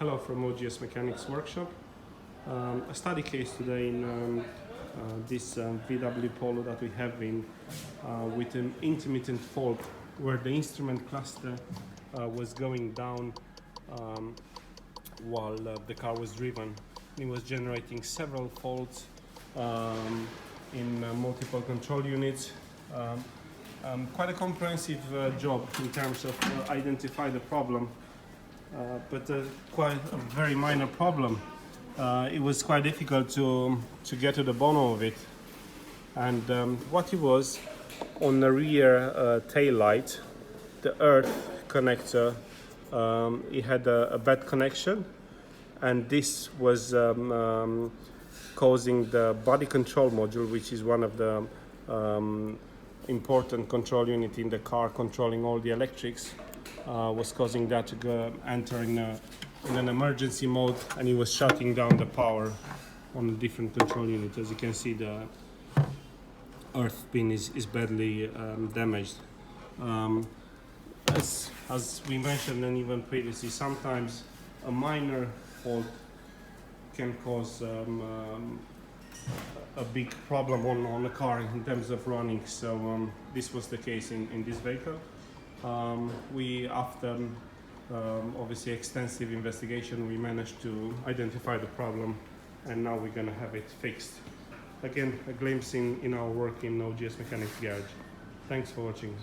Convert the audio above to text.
Hello from OGS Mechanics Workshop. A study case today in this VW Polo that we have in with an intermittent fault where the instrument cluster was going down while the car was driven. It was generating several faults in multiple control units. Quite a comprehensive job in terms of identify the problem. But quite a very minor problem. It was quite difficult to get to the bottom of it. And what it was, on the rear tail light, the earth connector, it had a bad connection, and this was causing the body control module, which is one of the important control unit in the car controlling all the electrics, was causing that to enter in an emergency mode, and it was shutting down the power on a different control unit. As you can see, the earth pin is badly damaged. As we mentioned and even previously, sometimes a minor fault can cause a big problem on a car in terms of running. So this was the case in this vehicle. We, after obviously extensive investigation, we managed to identify the problem, and now we're going to have it fixed. Again, a glimpse in our work in OGS Mechanics Garage. Thanks for watching.